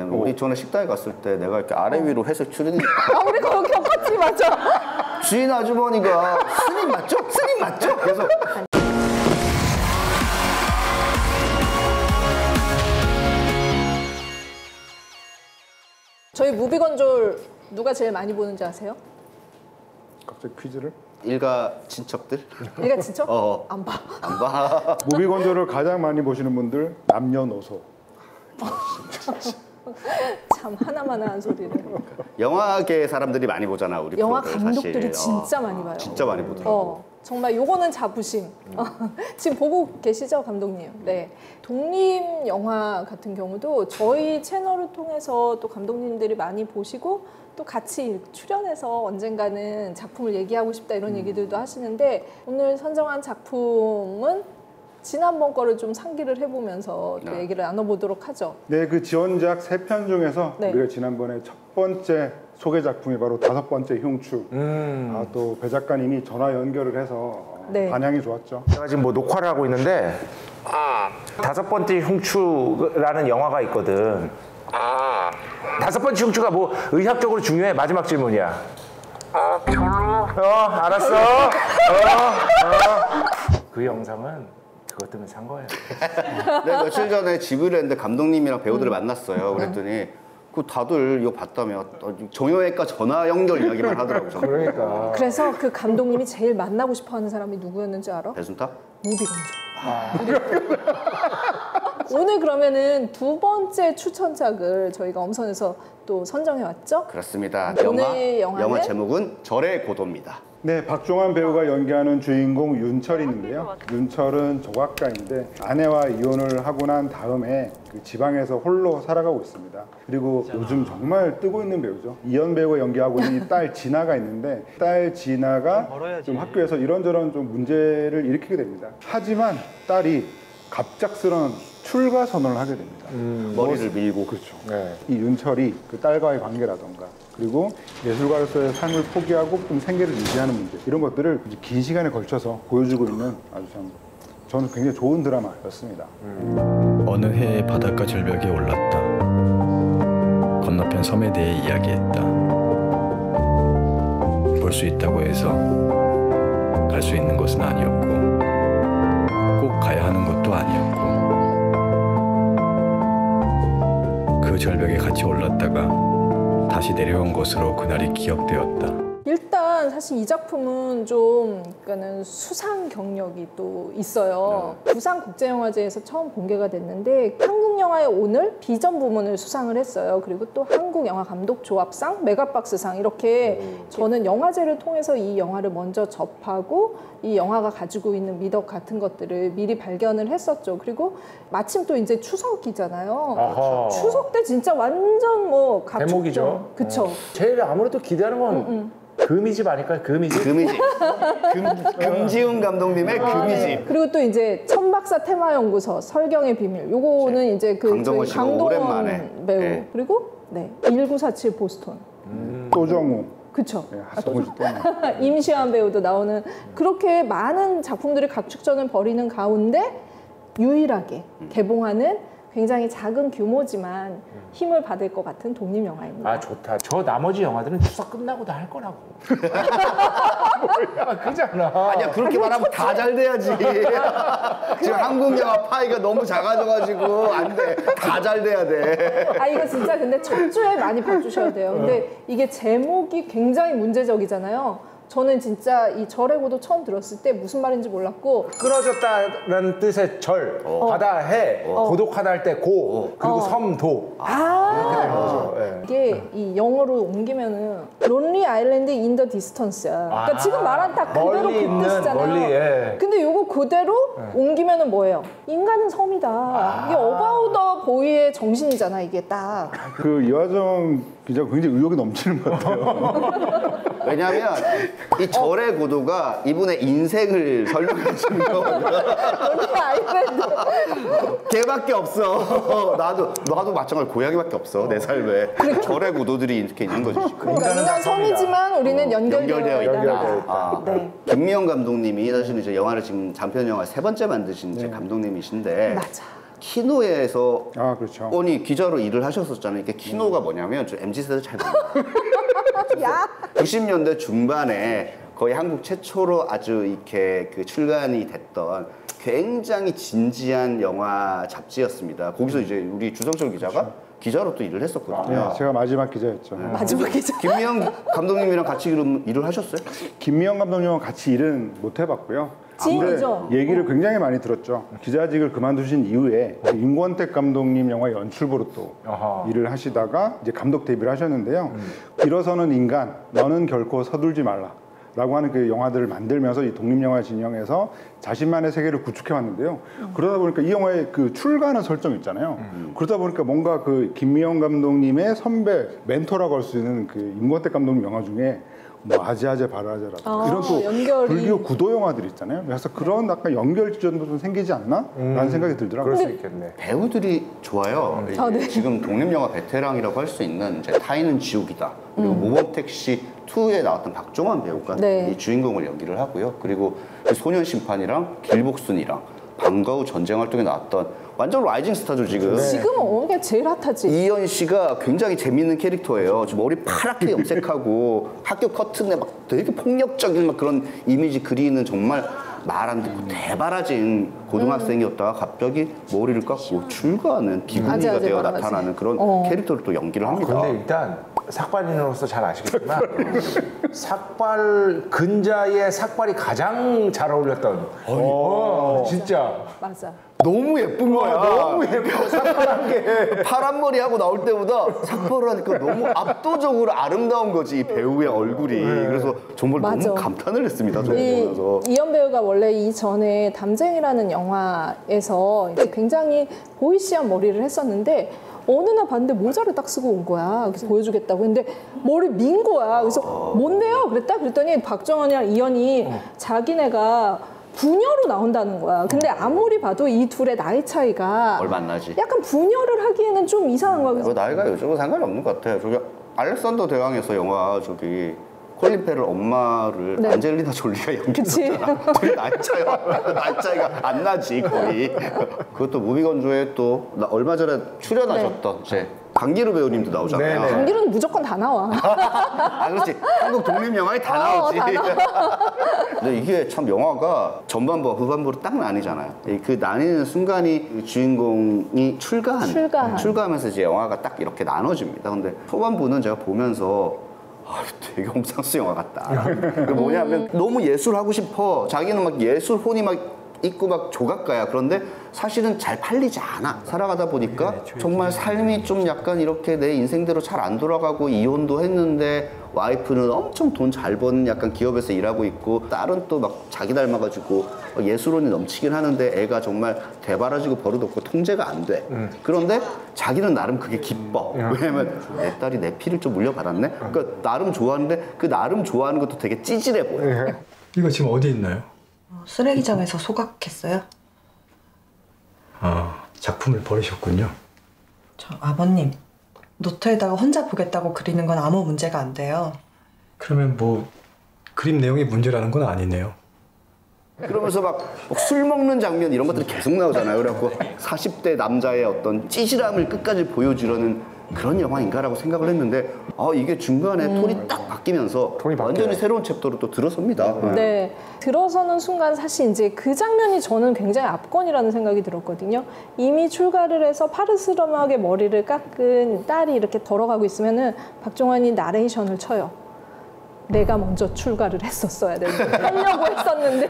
뭐냐면 우리 전에 식당에 갔을 때 내가 이렇게 아래 위로 해서 추리니까 우리 그거 겪었지, 맞아. 주인 아주머니가 스님 맞죠? 스님 맞죠? 그래서 저희 무비건졸 누가 제일 많이 보는지 아세요? 갑자기 퀴즈를? 일가 친척들? 얘가 진짜? 안 봐. 안 봐. 무비건조를 가장 많이 보시는 분들 남녀노소. 참 하나마나한 소리를. 영화계 사람들이 많이 보잖아 우리 영화 프로들, 감독들이 사실. 진짜 많이 봐요. 진짜 많이 보더라고. 정말 요거는 자부심. 지금 보고 계시죠, 감독님? 네. 독립 영화 같은 경우도 저희 채널을 통해서 또 감독님들이 많이 보시고 또 같이 출연해서 언젠가는 작품을 얘기하고 싶다 이런 얘기들도 하시는데 오늘 선정한 작품은 지난번 거를 좀 상기를 해보면서 또 얘기를 나눠보도록 하죠. 네, 그 지원작 3편 중에서 네. 우리가 지난번에 첫 번째 소개 작품이 바로 5번째 흉추. 또 배 작가님이 전화 연결을 해서 네. 반향이 좋았죠. 제가 지금 뭐 녹화를 하고 있는데 5번째 흉추라는 영화가 있거든. 5번째 흉추가 뭐 의학적으로 중요해? 마지막 질문이야. 별로. 알았어. 그 영상은 그것 때문에 산 거예요. 내가 며칠 전에 지브를 했는데 감독님이랑 배우들을 만났어요. 그랬더니 그 다들 이거 봤다며 정형외과 전화 연결 이야기만 하더라고요. 저는. 그러니까. 그래서 그 감독님이 제일 만나고 싶어하는 사람이 누구였는지 알아? 배순탁? 무비건조. 오늘 그러면은 2번째 추천작을 저희가 엄선해서 또 선정해 왔죠? 그렇습니다. 오늘 영화 제목은 절의 고도입니다. 네, 박종환 배우가 연기하는 주인공 윤철인데요. 윤철은 조각가인데 아내와 이혼을 하고 난 다음에 그 지방에서 홀로 살아가고 있습니다. 그리고 요즘 정말 뜨고 있는 배우죠. 이현 배우가 연기하고 있는 이 딸 진아가 있는데 딸 진아가 좀 학교에서 이런저런 좀 문제를 일으키게 됩니다. 하지만 딸이 갑작스런 출가 선언을 하게 됩니다. 머리를 밀고. 그렇죠. 네. 이 윤철이 그 딸과의 관계라던가 그리고 예술가로서의 삶을 포기하고 좀 생계를 유지하는 문제 이런 것들을 긴 시간에 걸쳐서 보여주고 있는 아주 참 저는 굉장히 좋은 드라마였습니다. 어느 해의 바닷가 절벽에 올랐다. 건너편 섬에 대해 이야기했다. 볼 수 있다고 해서 갈 수 있는 것은 아니었고 꼭 가야 하는 것도 아니었고 그 절벽에 같이 올랐다가 다시 내려온 것으로 그날이 기억되었다. 일단 사실 이 작품은 좀 그러니까는 수상 경력이 또 있어요. 부산국제영화제에서 처음 공개가 됐는데 한국영화의 오늘 비전 부문을 수상을 했어요. 그리고 또 한국영화감독조합상, 메가박스상 이렇게 저는 영화제를 통해서 이 영화를 먼저 접하고 이 영화가 가지고 있는 미덕 같은 것들을 미리 발견을 했었죠. 그리고 마침 또 이제 추석이잖아요. 아하. 추석 때 진짜 완전 뭐 대목이죠. 그쵸. 제일 아무래도 기대하는 건 금이집 아닐까요? 금이집? 금이집. 금지훈 감독님의 금이집. 네. 그리고 또 이제 천박사 테마연구소 설경의 비밀 요거는 이제 그 강동원 씨가 오랜만에. 배우 네. 그리고 1947 보스턴 또정우. 그쵸. 네, 하성우 씨 또. 임시완 배우도 나오는 그렇게 많은 작품들이 각축전을 벌이는 가운데 유일하게 개봉하는 굉장히 작은 규모지만 힘을 받을 것 같은 독립영화입니다. 아 좋다. 저 나머지 영화들은 추석 끝나고 다 할 거라고. 그잖아. 아니야 그렇게 말하면 다 잘 돼야지. 지금 한국 영화 파이가 너무 작아져가지고 안 돼. 다 잘 돼야 돼. 이거 진짜 근데 첫 주에 많이 봐주셔야 돼요. 근데 이게 제목이 굉장히 문제적이잖아요. 저는 진짜 이 절의 고도 처음 들었을 때 무슨 말인지 몰랐고 끊어졌다는 뜻의 절, 바다, 해, 고독하다 할 때 고, 그리고 섬, 도. 이렇게 되는 거죠. 네. 이게 이 영어로 옮기면은 론리 아일랜드 인 더 디스턴스야. 그러니까 지금 말한 딱 그대로 멀리 그 있는, 뜻이잖아요. 멀리, 예. 근데 요거 그대로 옮기면은 뭐예요? 인간은 섬이다. 이게 어바웃 더 보이의 정신이잖아, 이게 딱. 그 이화정 기자가 굉장히 의욕이 넘치는 것 같아요. 왜냐하면 이 절의 고도가 이분의 인생을 설명해 주는 거거든요. 론리 아일랜드. 걔밖에 없어. 나도 마찬가지로 고양이밖에 없어 내 삶에. 절의 고도들이 이렇게 있는 거지. 그러니까 인간 섬이지만 우리는 연결되어 있다. 네. 김미영 감독님이 사실 이제 영화를 지금 장편 영화 3번째 만드신 이제 감독님이신데 맞아. 키노에서 그렇죠. 뻔히 기자로 일을 하셨었잖아요. 이게 키노가 뭐냐면 좀 MZ세대 잘 몰라요. 야. 90년대 중반에 거의 한국 최초로 아주 이렇게 그 출간이 됐던 굉장히 진지한 영화 잡지였습니다. 거기서 이제 우리 주성철 기자가 기자로 또 일을 했었거든요. 네, 제가 마지막 기자였죠. 마지막 기자. 김미영 감독님이랑 같이 일을 하셨어요? 김미영 감독님과 같이 일은 못 해봤고요. 지인이죠? 근데 얘기를 굉장히 많이 들었죠. 기자직을 그만두신 이후에 임권택 감독님 영화 연출부로 또 일을 하시다가 이제 감독 데뷔를 하셨는데요. 일어서는 인간, 너는 결코 서둘지 말라. 라고 하는 그 영화들을 만들면서 이 독립영화 진영에서 자신만의 세계를 구축해 왔는데요. 그러다 보니까 이 영화의 그 출가하는 설정 있잖아요. 그러다 보니까 뭔가 그 김미영 감독님의 선배, 멘토라고 할 수 있는 그 임권택 감독님 영화 중에 뭐 아재아재 바라아재라든가 이런 또 연결이. 불교 구도 영화들 있잖아요. 그래서 그런 약간 연결 지점도 좀 생기지 않나? 라는 생각이 들더라고요. 그럴 수 있겠네. 배우들이 좋아요. 이제 네. 지금 독립영화 베테랑이라고 할 수 있는 이제 타인은 지옥이다. 그리고 모범택시 2에 나왔던 박종원 배우가 네. 이 주인공을 연기를 하고요. 그리고 그 소년 심판이랑 길복순이랑 방과 후 전쟁 활동에 나왔던 완전 라이징 스타죠 지금. 지금은 어게 제일 핫하지. 이현 씨가 굉장히 재밌는 캐릭터예요. 머리 파랗게 염색하고 학교 커튼에 막 되게 폭력적인 막 그런 이미지 그리는 정말 말 안 듣고 대바라진 고등학생이었다가 갑자기 머리를 깎고 출가하는 기분이가 아재아재 되어 바라지. 나타나는 그런 캐릭터를 또 연기를 합니다. 근데 일단 삭발인으로서 잘 아시겠지만 삭발 근자의 삭발이 가장 잘 어울렸던 진짜 맞아. 너무 예쁜 거야. 너무 예뻐. 삭발한 게 파란 머리 하고 나올 때보다 삭발을 하니까 너무 압도적으로 아름다운 거지 이 배우의 얼굴이. 그래서 정말 맞아. 너무 감탄을 했습니다. 저거 보면서. 이현 배우가 원래 이전에 담쟁이라는 영화에서 이제 굉장히 보이시한 머리를 했었는데 어느 날 봤는데 모자를 딱 쓰고 온 거야. 그래서 보여주겠다고 했는데 머리 민 거야. 그래서 뭔데요? 그랬더니 박정원이랑 이현이 자기네가 부녀로 나온다는 거야. 근데 아무리 봐도 이 둘의 나이 차이가 얼마 안 나지. 약간 부녀를 하기에는 좀 이상한 거야. 그래서 나이가 요즘은 상관이 없는 것 같아요. 저기 알렉산더 대왕에서 영화 저기 콜린 페럴 엄마를 네. 안젤리나 졸리가 연기했잖아. 둘이 나이 차이가 안 나지 거의. 그것도 무비건조에 또 얼마 전에 출연하셨던 제 강기루 배우님도 나오잖아요. 네네. 강기루는 무조건 다 나와. 아 그렇지. 한국 독립영화에 다 나오지. 다 근데 이게 참 영화가 전반부와 후반부로 딱 나뉘잖아요. 그 나뉘는 순간이 주인공이 출가하면서 이제 영화가 딱 이렇게 나눠집니다. 근데 초반부는 제가 보면서 되게 홈상스 영화 같다. 뭐냐면 너무 예술하고 싶어. 자기는 막 예술 혼이 막 있고 막 조각가야. 그런데 사실은 잘 팔리지 않아. 살아가다 보니까 정말 삶이 좀 약간 이렇게 내 인생대로 잘 안 돌아가고 이혼도 했는데 와이프는 엄청 돈 잘 버는 약간 기업에서 일하고 있고 딸은 또 막 자기 닮아가지고 예술혼이 넘치긴 하는데 애가 정말 대바라지고 버릇없고 통제가 안 돼. 그런데 자기는 나름 그게 기뻐. 왜냐면 내 딸이 내 피를 좀 물려받았네. 그러니까 나름 좋아하는데 그 나름 좋아하는 것도 되게 찌질해 보여. 이거 지금 어디 있나요? 쓰레기장에서 소각했어요. 아, 작품을 버리셨군요. 저 아버님, 노트에다가 혼자 보겠다고 그리는 건 아무 문제가 안 돼요. 그러면 뭐 그림 내용이 문제라는 건 아니네요. 그러면서 막 술 먹는 장면 이런 것들이 계속 나오잖아요. 그래갖고 40대 남자의 어떤 찌질함을 끝까지 보여주려는 그런 영화인가라고 생각을 했는데 이게 중간에 톤이 딱 바뀌면서 완전히 새로운 챕터로 또 들어섭니다. 네, 들어서는 순간 사실 이제 그 장면이 저는 굉장히 압권이라는 생각이 들었거든요. 이미 출가를 해서 파르스름하게 머리를 깎은 딸이 이렇게 걸어가고 있으면은 박종원이 나레이션을 쳐요. 내가 먼저 출가를 했었어야 되는데 하려고 했었는데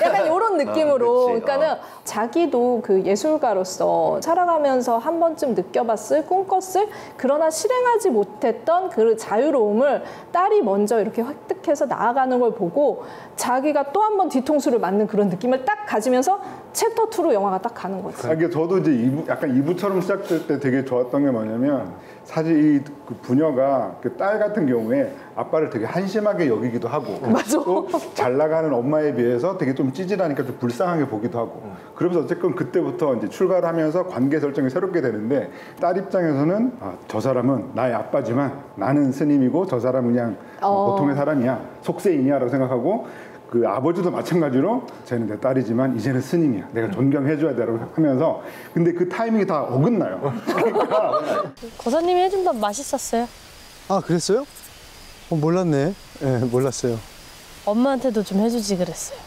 약간 이런 느낌으로 그러니까는 자기도 그 예술가로서 살아가면서 한 번쯤 느껴봤을 꿈꿨을 그러나 실행하지 못했던 그 자유로움을 딸이 먼저 이렇게 획득해서 나아가는 걸 보고 자기가 또 한 번 뒤통수를 맞는 그런 느낌을 딱 가지면서 챕터 2로 영화가 딱 가는 거지. 이게 저도 이제 약간 2부처럼 시작될 때 되게 좋았던 게 뭐냐면 사실 이 그 부녀가 그 딸 같은 경우에 아빠를 되게 한심하게 여기기도 하고 또 잘 나가는 엄마에 비해서 되게 좀 찌질하니까 좀 불쌍하게 보기도 하고 그러면서 어쨌든 그때부터 이제 출가를 하면서 관계 설정이 새롭게 되는데 딸 입장에서는 저 사람은 나의 아빠지만 나는 스님이고 저 사람은 그냥 보통의 사람이야 속세인이야 라고 생각하고 그 아버지도 마찬가지로 쟤는 내 딸이지만 이제는 스님이야. 내가 존경해줘야 되라고 하면서 근데 그 타이밍이 다 어긋나요. 그러니까 고사님이 해준 밥 맛있었어요. 아, 그랬어요? 몰랐네. 네, 몰랐어요. 엄마한테도 좀 해주지 그랬어요.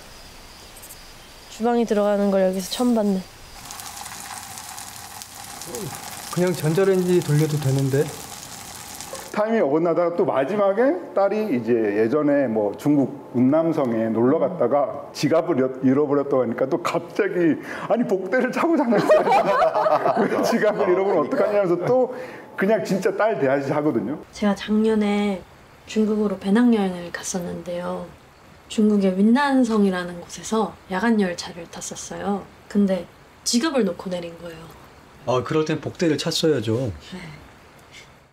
주방에 들어가는 걸 여기서 처음 봤네. 그냥 전자레인지 돌려도 되는데. 타이밍이 어긋나다가 또 마지막에 딸이 이제 예전에 뭐 중국 운남성에 놀러 갔다가 지갑을 잃어버렸다고 하니까 또 갑자기 아니 복대를 차고 다녔어요. 왜 지갑을 잃어버리면 어떡하냐면서 또 그냥 진짜 딸 대하시 하거든요. 제가 작년에 중국으로 배낭여행을 갔었는데요. 중국의 윈난성이라는 곳에서 야간 열차를 탔었어요. 근데 지갑을 놓고 내린 거예요. 그럴 땐 복대를 찼어야죠.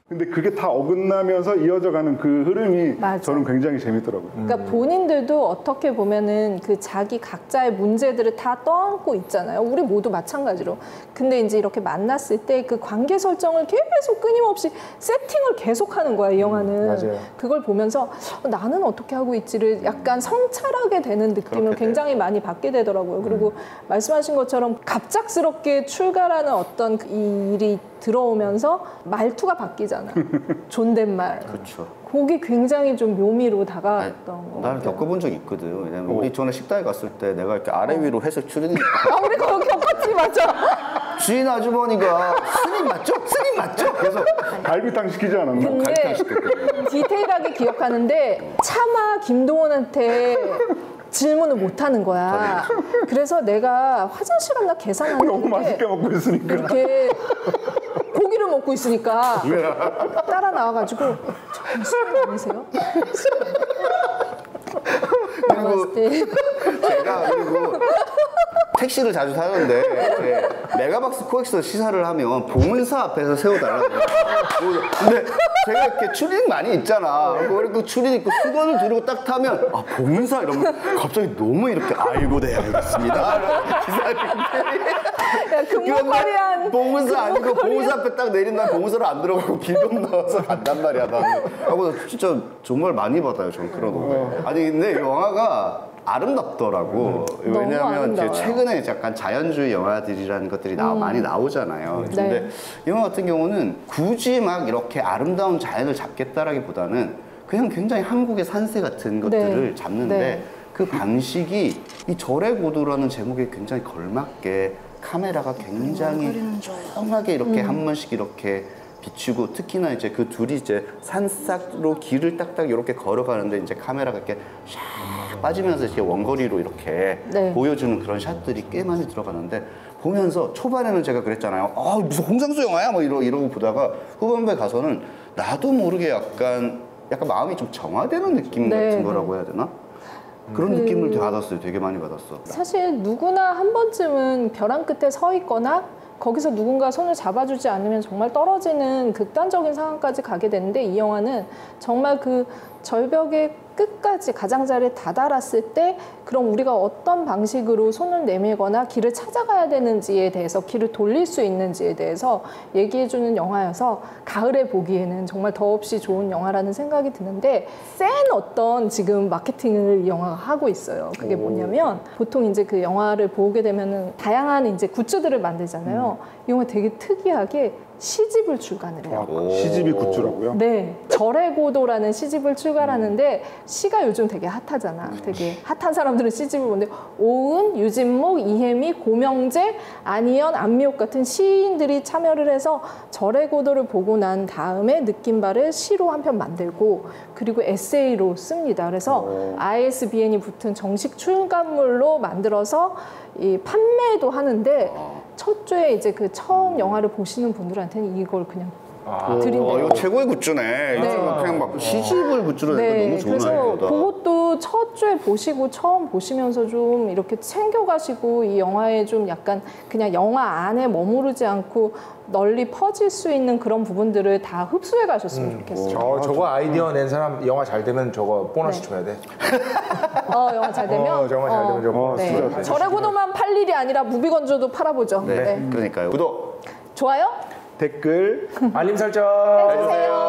근데 그게 다 어긋나면서 이어져가는 그 흐름이 맞아. 저는 굉장히 재밌더라고요. 그러니까 본인들도 어떻게 보면은 그 자기 각자의 문제들을 다 떠안고 있잖아요. 우리 모두 마찬가지로. 근데 이제 이렇게 만났을 때 그 관계 설정을 계속 끊임없이 세팅을 계속하는 거야, 이 영화는. 맞아요. 그걸 보면서 나는 어떻게 하고 있지를 약간 성찰하게 되는 느낌을 굉장히 많이 받게 되더라고요. 그리고 말씀하신 것처럼 갑작스럽게 출가라는 어떤 이 일이 들어오면서 말투가 바뀌잖아. 존댓말. 그렇죠. 그게 굉장히 좀 묘미로 다가왔던 거. 나는 겪어본 적 있거든. 왜냐면 우리 전에 식당에 갔을 때 내가 이렇게 아래 위로 해서 추리니까 우리 그거 겪었지, 맞아. 주인 아주머니가 스님 맞죠? 스님 맞죠? 그래서 갈비탕 시키지 않았나? 근데 디테일하게 기억하는데 차마 김동원한테 질문을 못 하는 거야. 그래서 내가 화장실 갔나 계산하는데 너무 맛있게 먹고 있으니까. 이렇게 고기를 먹고 있으니까 따라 나와가지고 저 스님 아니세요? 그리고 제가 택시를 자주 타는데 메가박스 코엑스 시사를 하면 봉은사 앞에서 세워달라고. 근데 제가 이렇게 추리닝 많이 있잖아. 그리고 추리닝 입고 수건을 들고 딱 타면 봉은사 이러면 갑자기 너무 이렇게 아이고 네 알겠습니다. 야, 금목걸이한 봉은사 아니고 봉은사 앞에 딱 내린다 봉은사를 안 들어가고 길좀 나와서 간단 말이야. 나는 하고 진짜 정말 많이 받아요. 저는 그런 오해. 아니 근데 이 영화가 아름답더라고. 왜냐하면 최근에 약간 자연주의 영화들이라는 것들이 많이 나오잖아요. 근데 이 영화 같은 경우는 굳이 막 이렇게 아름다운 자연을 잡겠다라기보다는 그냥 굉장히 한국의 산세 같은 것들을 잡는데 그 방식이 이 절의 고도라는 제목에 굉장히 걸맞게 카메라가 굉장히 조용하게 이렇게 한 번씩 이렇게 비추고 특히나 이제 그 둘이 이제 산싹으로 길을 딱딱 이렇게 걸어가는데 이제 카메라가 이렇게 샥 빠지면서 이렇게 원거리로 이렇게 보여주는 그런 샷들이 꽤 많이 들어가는데 보면서 초반에는 제가 그랬잖아요. 무슨 홍상수 영화야? 뭐 이러고 보다가 후반부에 가서는 나도 모르게 약간 마음이 좀 정화되는 느낌 같은 거라고 해야 되나? 그런 느낌을 받았어요. 되게 많이 받았어. 사실 누구나 한 번쯤은 벼랑 끝에 서 있거나 거기서 누군가 손을 잡아주지 않으면 정말 떨어지는 극단적인 상황까지 가게 되는데 이 영화는 정말 그 절벽의 끝까지 가장자리에 다다랐을 때 그럼 우리가 어떤 방식으로 손을 내밀거나 길을 찾아가야 되는지에 대해서 길을 돌릴 수 있는지에 대해서 얘기해주는 영화여서 가을에 보기에는 정말 더없이 좋은 영화라는 생각이 드는데 센 어떤 지금 마케팅을 이 영화가 하고 있어요. 그게 뭐냐면 보통 이제 그 영화를 보게 되면은 다양한 이제 굿즈들을 만들잖아요. 이 영화 되게 특이하게 시집을 출간을 해요. 시집이 굿즈라고요? 네. 절의 고도라는 시집을 출간하는데 시가 요즘 되게 핫하잖아. 되게 핫한 사람들은 시집을 보는데 오은, 유진목, 이혜미, 고명재, 안희연, 안미옥 같은 시인들이 참여를 해서 절의 고도를 보고 난 다음에 느낀 바를 시로 한 편 만들고 그리고 에세이로 씁니다. 그래서 ISBN이 붙은 정식 출간물로 만들어서 이 판매도 하는데 첫 주에 이제 그 처음 영화를 보시는 분들한테는 이걸 그냥 드린대요. 이거 최고의 굿즈네. 그냥 막 시집을 굿즈로 내니까 너무 좋은 그래서 아이디어다. 그것도 첫 주에 보시고 처음 보시면서 좀 이렇게 챙겨가시고 이 영화에 좀 약간 그냥 영화 안에 머무르지 않고 널리 퍼질 수 있는 그런 부분들을 다 흡수해 가셨으면 좋겠어요. 저거 아이디어 낸 사람 영화 잘 되면 저거 보너스 줘야 돼. 영화 잘 되면? 영화 잘 되면 저거 네. 절의 고도만 팔 일이 아니라 무비건조도 팔아보죠. 네. 그러니까요. 구독, 좋아요? 댓글 알림 설정 해주세요.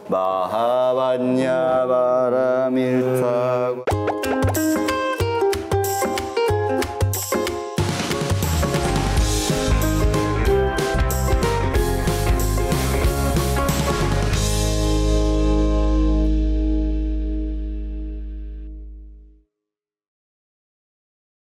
마하바리 왔냐 바람일타